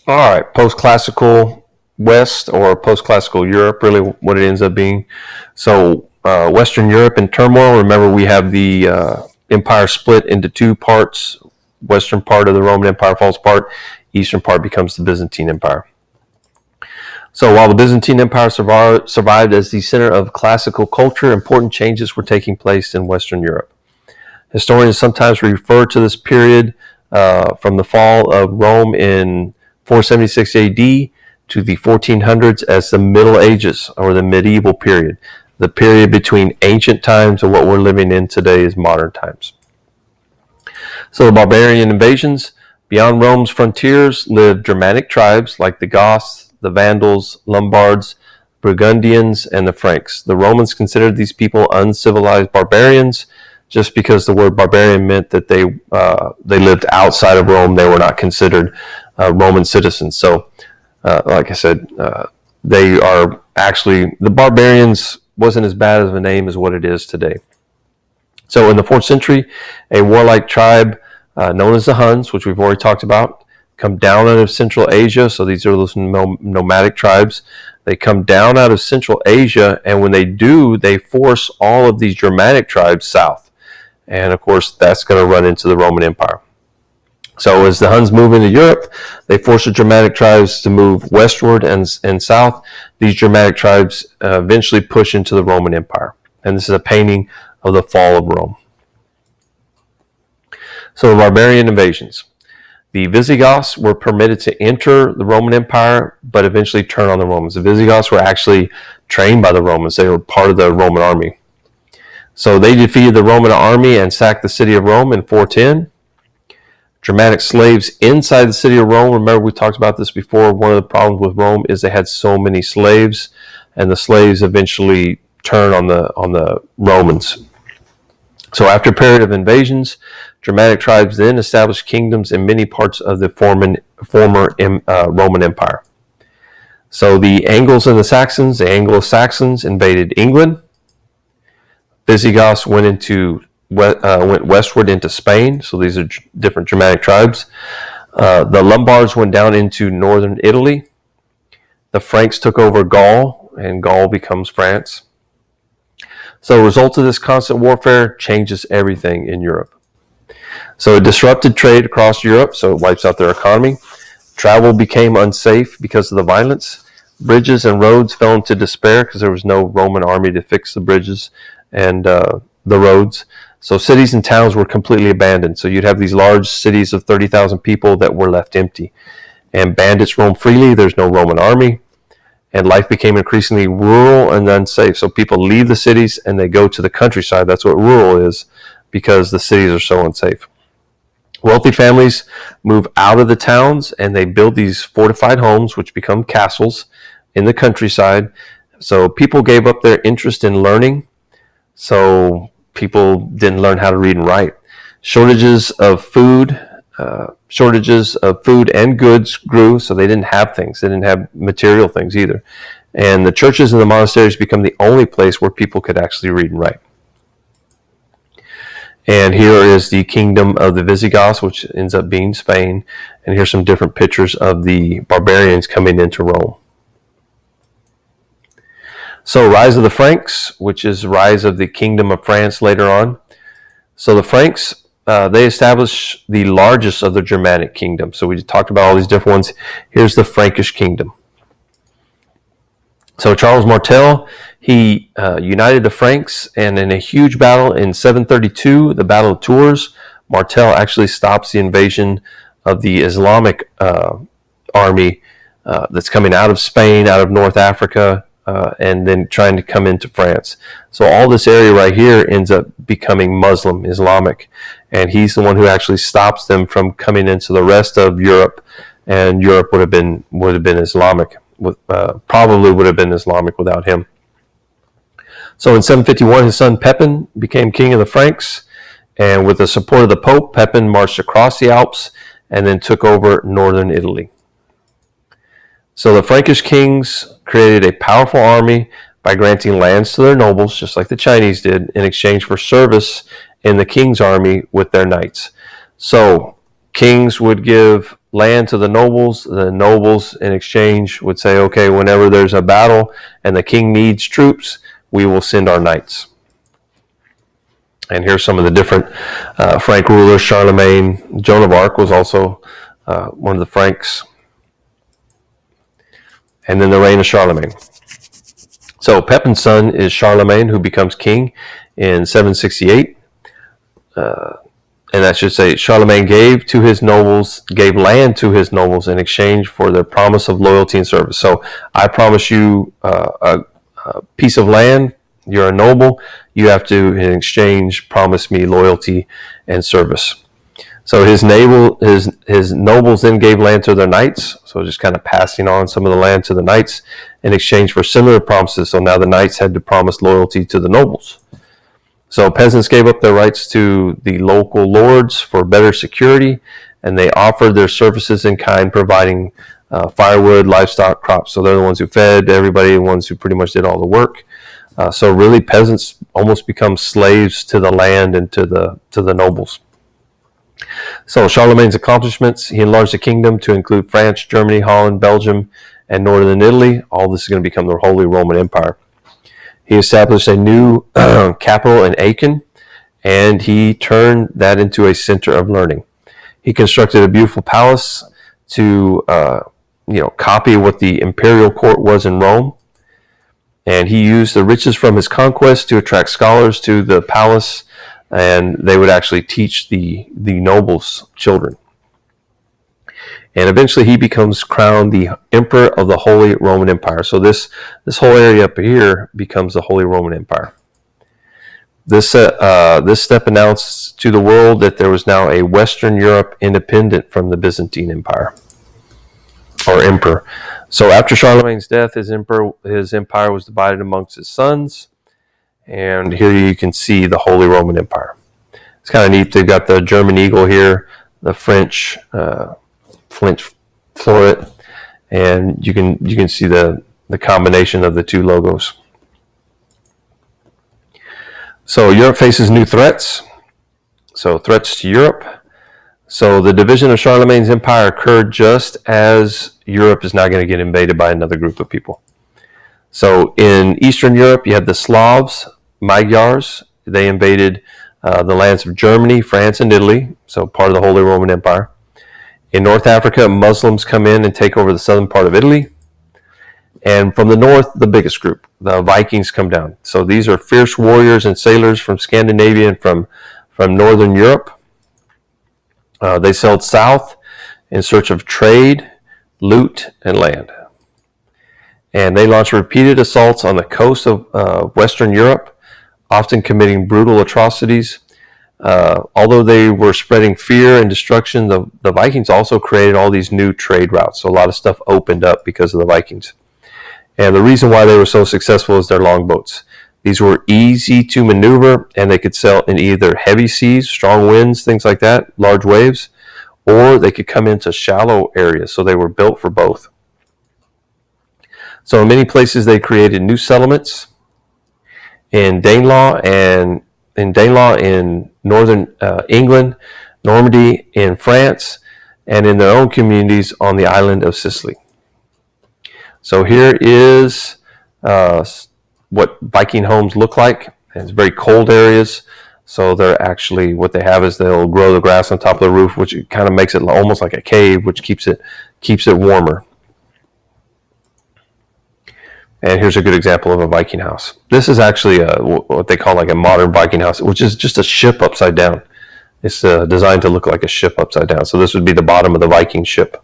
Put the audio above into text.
All right, post-classical West or post-classical Europe, really what it ends up being. So Western Europe in turmoil. Remember, we have the empire split into two parts. Western part of the Roman Empire falls apart. Eastern part becomes the Byzantine Empire. So while the Byzantine Empire survived as the center of classical culture, important changes were taking place in Western Europe. Historians sometimes refer to this period from the fall of Rome in 476 AD to the 1400s as the Middle Ages, or the medieval period, the period between ancient times and what we're living in today is modern times. So the barbarian invasions. Beyond Rome's frontiers lived Germanic tribes like the Goths, the Vandals, Lombards, Burgundians, and the Franks. The Romans considered these people uncivilized barbarians just because the word barbarian meant that they lived outside of Rome. They were not considered Roman citizens. So, like I said, they are actually, the barbarians wasn't as bad of a name as what it is today. So in the 4th century, a warlike tribe known as the Huns, which we've already talked about, come down out of Central Asia. So these are those nomadic tribes. They come down out of Central Asia, and when they do, they force all of these Germanic tribes south. And of course, that's going to run into the Roman Empire. So as the Huns move into Europe, they force the Germanic tribes to move westward and south. These Germanic tribes eventually push into the Roman Empire. And this is a painting of the fall of Rome. So the barbarian invasions. The Visigoths were permitted to enter the Roman Empire, but eventually turn on the Romans. The Visigoths were actually trained by the Romans. They were part of the Roman army. So they defeated the Roman army and sacked the city of Rome in 410. Germanic slaves inside the city of Rome. Remember, we talked about this before. One of the problems with Rome is they had so many slaves, and the slaves eventually turned on the Romans. So after a period of invasions, Germanic tribes then established kingdoms in many parts of the former Roman Empire. So the Angles and the Saxons, the Anglo-Saxons invaded England. Visigoths went westward into Spain. So these are different Germanic tribes. The Lombards went down into northern Italy. The Franks took over Gaul, and Gaul becomes France. So the result of this constant warfare changes everything in Europe. So it disrupted trade across Europe, so it wipes out their economy. Travel became unsafe because of the violence. Bridges and roads fell into despair because there was no Roman army to fix the bridges and the roads. So cities and towns were completely abandoned. So you'd have these large cities of 30,000 people that were left empty. And bandits roam freely. There's no Roman army. And life became increasingly rural and unsafe. So people leave the cities and they go to the countryside. That's what rural is, because the cities are so unsafe. Wealthy families move out of the towns and they build these fortified homes, which become castles in the countryside. So people gave up their interest in learning. So people didn't learn how to read and write. Shortages of food and goods grew, so they didn't have things. They didn't have material things either. And the churches and the monasteries become the only place where people could actually read and write. And here is the kingdom of the Visigoths, which ends up being Spain. And here's some different pictures of the barbarians coming into Rome. So rise of the Franks, which is rise of the kingdom of France later on. So the Franks, they established the largest of the Germanic kingdoms. So we talked about all these different ones. Here's the Frankish kingdom. So Charles Martel, he united the Franks, and in a huge battle in 732, the Battle of Tours, Martel actually stops the invasion of the Islamic army that's coming out of Spain, out of North Africa, and then trying to come into France. So all this area right here ends up becoming Muslim, Islamic, and he's the one who actually stops them from coming into the rest of Europe, and Europe would have been Islamic. Probably would have been Islamic without him. So in 751, his son Pepin became king of the Franks, and with the support of the Pope, Pepin marched across the Alps and then took over northern Italy. So the Frankish kings created a powerful army by granting lands to their nobles, just like the Chinese did, in exchange for service in the king's army with their knights. So kings would give land to the nobles. The nobles in exchange would say, okay, whenever there's a battle and the king needs troops, we will send our knights. And here's some of the different Frank rulers. Charlemagne, Joan of Arc was also one of the Franks. And then the reign of Charlemagne. So Pepin's son is Charlemagne, who becomes king in 768. And that should say Charlemagne gave land to his nobles in exchange for their promise of loyalty and service. So I promise you a piece of land. You're a noble. You have to, in exchange, promise me loyalty and service. So his nobles then gave land to their knights. So just kind of passing on some of the land to the knights in exchange for similar promises. So now the knights had to promise loyalty to the nobles. So peasants gave up their rights to the local lords for better security, and they offered their services in kind, providing firewood, livestock, crops. So they're the ones who fed everybody, the ones who pretty much did all the work. So really, peasants almost become slaves to the land and to the nobles. So Charlemagne's accomplishments: he enlarged the kingdom to include France, Germany, Holland, Belgium, and northern Italy. All this is going to become the Holy Roman Empire. He established a new capital in Aachen, and he turned that into a center of learning. He constructed a beautiful palace to copy what the imperial court was in Rome. And he used the riches from his conquest to attract scholars to the palace, and they would actually teach the nobles' children. And eventually he becomes crowned the Emperor of the Holy Roman Empire. So this whole area up here becomes the Holy Roman Empire. This step announced to the world that there was now a Western Europe independent from the Byzantine Empire, or emperor. So after Charlemagne's death, his empire was divided amongst his sons. And here you can see the Holy Roman Empire. It's kind of neat. They've got the German eagle here, the French floret, and you can see the combination of the two logos. So Europe faces new threats. So threats to Europe. So the division of Charlemagne's empire occurred just as Europe is now going to get invaded by another group of people. So in Eastern Europe, you had the Slavs, Magyars. They invaded the lands of Germany, France, and Italy, so part of the Holy Roman Empire. In North Africa, Muslims come in and take over the southern part of Italy. And from the north, the biggest group, the Vikings, come down. So these are fierce warriors and sailors from Scandinavia and from northern Europe. They sailed south in search of trade, loot, and land. And they launched repeated assaults on the coast of Western Europe, often committing brutal atrocities. Although they were spreading fear and destruction, the Vikings also created all these new trade routes. So a lot of stuff opened up because of the Vikings. And the reason why they were so successful is their longboats. These were easy to maneuver, and they could sail in either heavy seas, strong winds, things like that, large waves, or they could come into shallow areas. So they were built for both. So in many places they created new settlements. In Danelaw in northern England, Normandy in France, and in their own communities on the island of Sicily. So here is what Viking homes look like. It's very cold areas. So they're actually, what they have is they'll grow the grass on top of the roof, which kind of makes it almost like a cave, which keeps it warmer. And here's a good example of a Viking house. This is actually what they call like a modern Viking house, which is just a ship upside down. It's designed to look like a ship upside down. So this would be the bottom of the Viking ship.